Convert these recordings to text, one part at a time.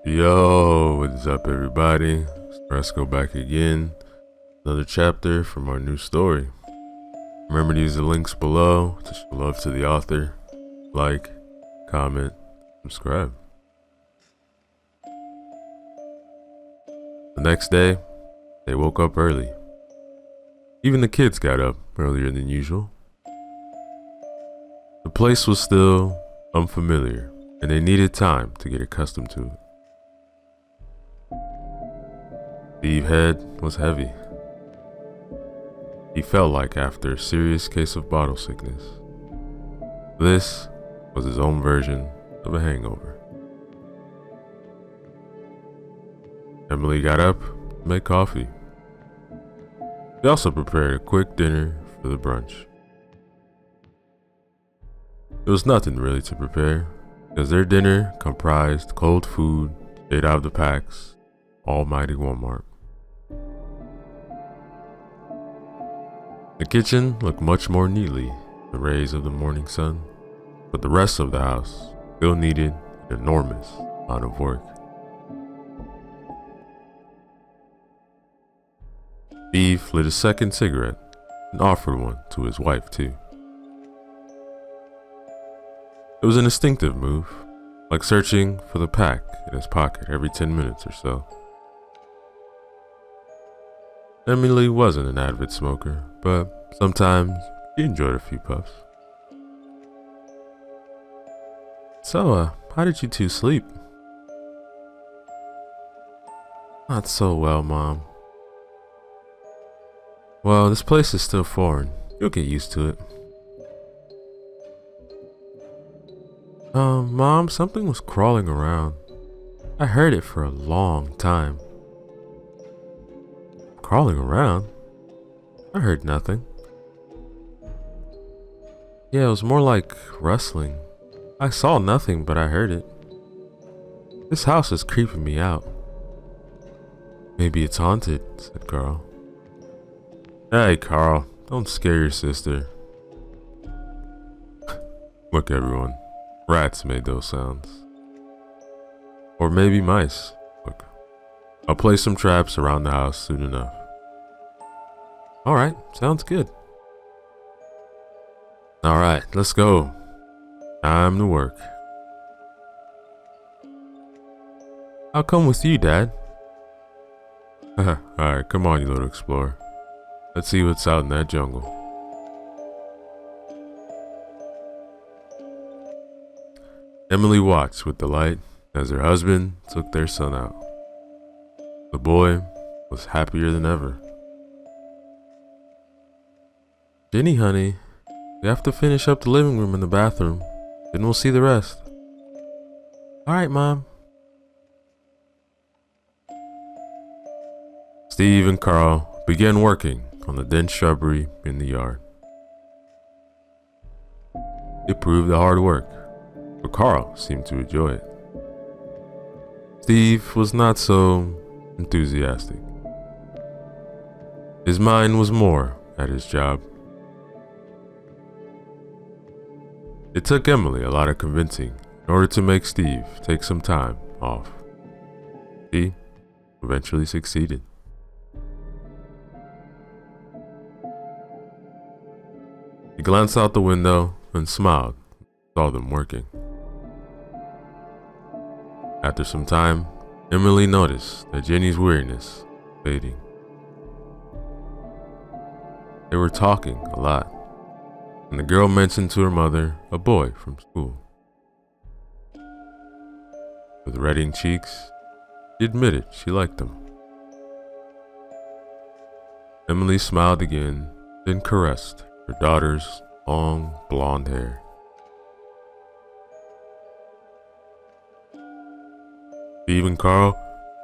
Yo, what's up, everybody? Fresco back again. Another chapter from our new story. Remember to use the links below to show love to the author. Like, comment, subscribe. The next day, they woke up early. Even the kids got up earlier than usual. The place was still unfamiliar, and they needed time to get accustomed to it. Steve's head was heavy. He felt like after a serious case of bottle sickness. This was his own version of a hangover. Emily got up to make coffee. She also prepared a quick dinner for the brunch. There was nothing really to prepare, because their dinner comprised cold food straight out of the packs, almighty Walmart. The kitchen looked much more neatly in the rays of the morning sun, but the rest of the house still needed an enormous amount of work. Steve lit a second cigarette and offered one to his wife too. It was an instinctive move, like searching for the pack in his pocket every 10 minutes or so. Emily wasn't an avid smoker, but sometimes she enjoyed a few puffs. So, how did you two sleep? Not so well, Mom. Well, this place is still foreign. You'll get used to it. Mom, something was crawling around. I heard it for a long time. Crawling around? I heard nothing. Yeah, it was more like rustling. I saw nothing, but I heard it. This house is creeping me out. Maybe it's haunted, said Carl. Hey, Carl, don't scare your sister. Look, everyone. Rats made those sounds. Or maybe mice. Look, I'll place some traps around the house soon enough. Alright, sounds good. Alright, let's go. Time to work. I'll come with you, Dad. Alright, come on, you little explorer. Let's see what's out in that jungle. Emily watched with delight as her husband took their son out. The boy was happier than ever. Jenny, honey, we have to finish up the living room and the bathroom, then we'll see the rest. Alright, Mom. Steve and Carl began working on the dense shrubbery in the yard. It proved the hard work, but Carl seemed to enjoy it. Steve was not so enthusiastic. His mind was more at his job. It took Emily a lot of convincing in order to make Steve take some time off. He eventually succeeded. He glanced out the window and smiled, saw them working. After some time, Emily noticed that Jenny's weariness was fading. They were talking a lot, and the girl mentioned to her mother a boy from school. With reddening cheeks, she admitted she liked him. Emily smiled again, then caressed her daughter's long blonde hair. Steve and Carl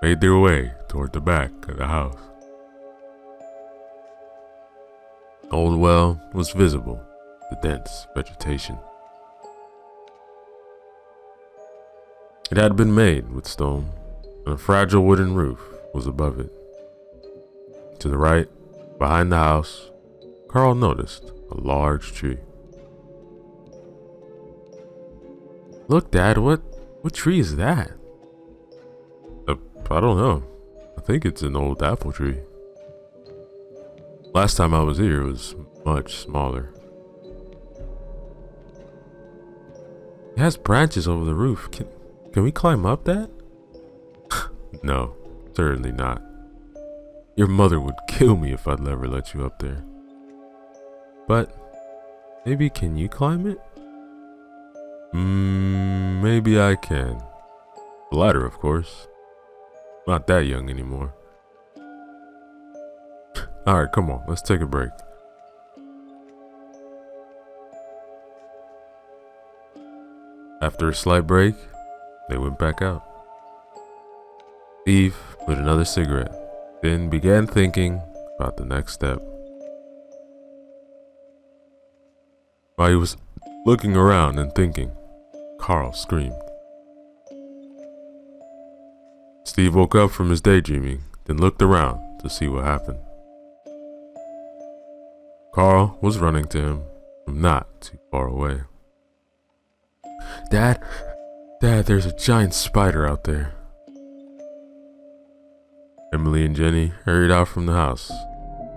made their way toward the back of the house. The old well was visible, the dense vegetation. It had been made with stone, and a fragile wooden roof was above it. To the right, behind the house, Carl noticed a large tree. Look, Dad, what tree is that? I don't know. I think it's an old apple tree. Last time I was here, it was much smaller. It has branches over the roof. Can we climb up that? No, certainly not. Your mother would kill me if I'd ever let you up there. But maybe can you climb it? Maybe I can. The ladder, of course. Not that young anymore. Alright, come on, let's take a break. After a slight break, they went back out. Steve lit another cigarette, then began thinking about the next step. While he was looking around and thinking, Carl screamed. Steve woke up from his daydreaming, then looked around to see what happened. Carl was running to him from not too far away. Dad, there's a giant spider out there. Emily and Jenny hurried out from the house.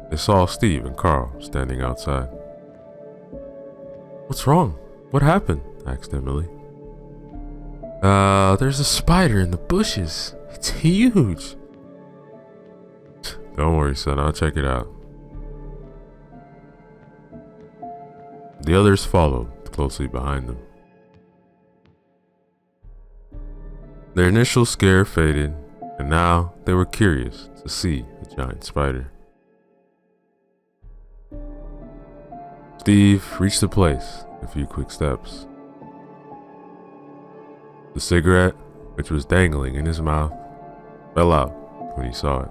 They saw Steve and Carl standing outside. What's wrong? What happened? Asked Emily. There's a spider in the bushes. It's huge. Don't worry, son. I'll check it out. The others followed closely behind them. Their initial scare faded, and now they were curious to see the giant spider. Steve reached the place in a few quick steps. The cigarette, which was dangling in his mouth, fell out when he saw it.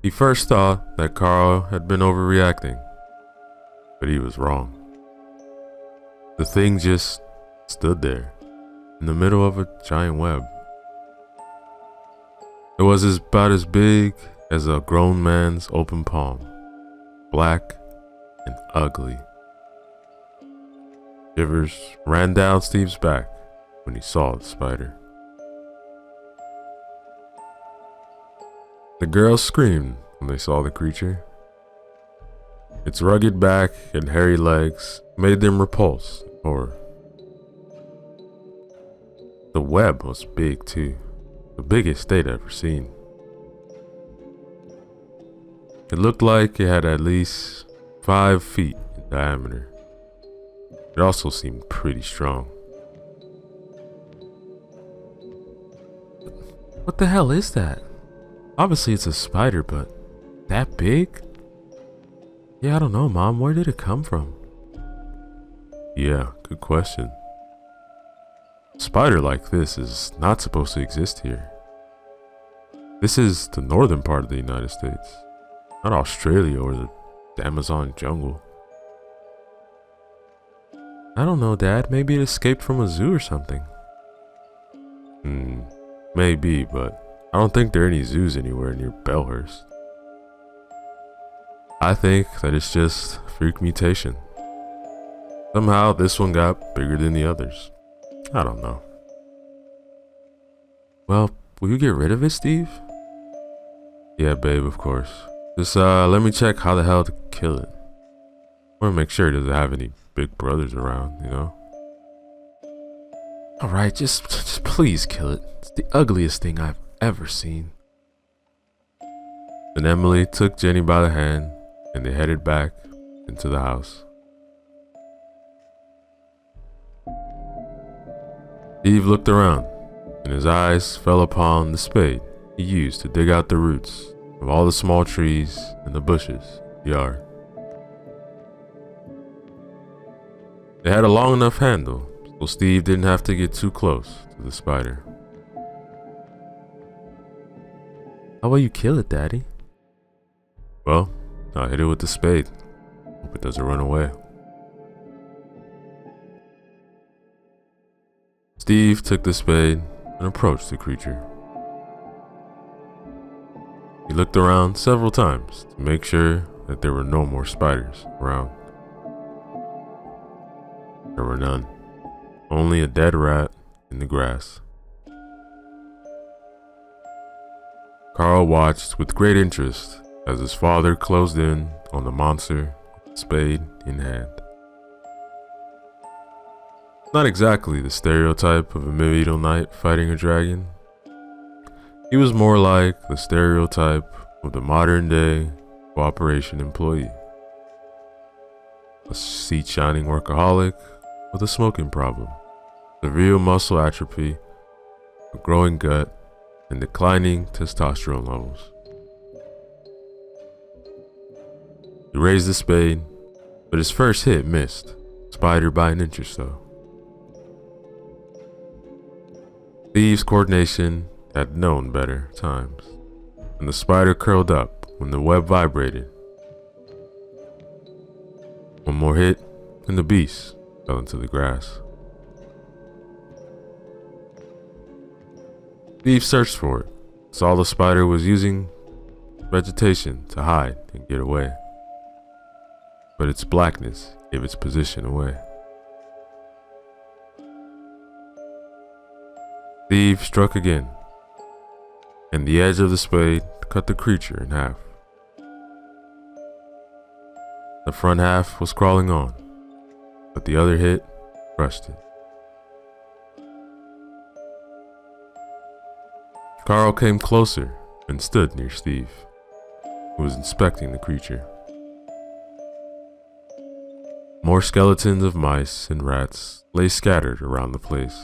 He first thought that Carl had been overreacting, but he was wrong. The thing just stood there, in the middle of a giant web. It was about as big as a grown man's open palm, black and ugly. Shivers ran down Steve's back when he saw the spider. The girls screamed when they saw the creature. Its rugged back and hairy legs made them repulse in horror. The web was big too, the biggest they'd ever seen. It looked like it had at least 5 feet in diameter. It also seemed pretty strong. What the hell is that? Obviously it's a spider, but that big? Yeah, I don't know, Mom. Where did it come from? Yeah, good question. A spider like this is not supposed to exist here. This is the northern part of the United States, not Australia or the Amazon jungle. I don't know, Dad. Maybe it escaped from a zoo or something. Maybe, but I don't think there are any zoos anywhere near Bellhurst. I think that it's just freak mutation. Somehow this one got bigger than the others. I don't know. Well, will you get rid of it, Steve? Yeah, babe, of course. Just let me check how the hell to kill it. I want to make sure it doesn't have any big brothers around, you know? Alright, just please kill it. It's the ugliest thing I've ever seen. Then Emily took Jenny by the hand and they headed back into the house. Steve looked around and his eyes fell upon the spade he used to dig out the roots of all the small trees and the bushes in the yard. They had a long enough handle so Steve didn't have to get too close to the spider. How will you kill it, Daddy? Well, I'll hit it with the spade. Hope it doesn't run away. Steve took the spade and approached the creature. He looked around several times to make sure that there were no more spiders around. There were none. Only a dead rat in the grass. Carl watched with great interest as his father closed in on the monster, spade in hand. Not exactly the stereotype of a medieval knight fighting a dragon. He was more like the stereotype of the modern-day cooperation employee. A seat-shining workaholic with a smoking problem, severe muscle atrophy, a growing gut, and declining testosterone levels. He raised the spade, but his first hit missed, Spider by an inch or so. Steve's coordination had known better times, and the spider curled up when the web vibrated. One more hit, and the beast fell into the grass. Steve searched for it, saw the spider was using vegetation to hide and get away, but its blackness gave its position away. Steve struck again, and the edge of the spade cut the creature in half. The front half was crawling on, but the other hit crushed it. Carl came closer and stood near Steve, who was inspecting the creature. More skeletons of mice and rats lay scattered around the place.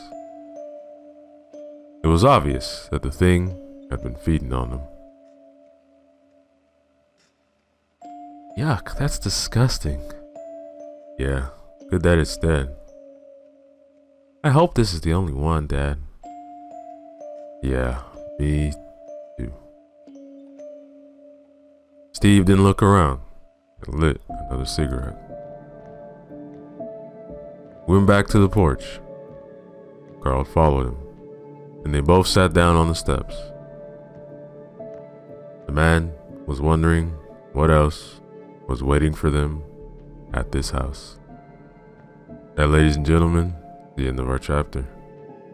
It was obvious that the thing had been feeding on them. Yuck, that's disgusting. Yeah, good that it's dead. I hope this is the only one, Dad. Yeah, me too. Steve didn't look around and lit another cigarette. Went back to the porch. Carl followed him, and they both sat down on the steps. The man was wondering what else was waiting for them at this house. That, ladies and gentlemen, the end of our chapter.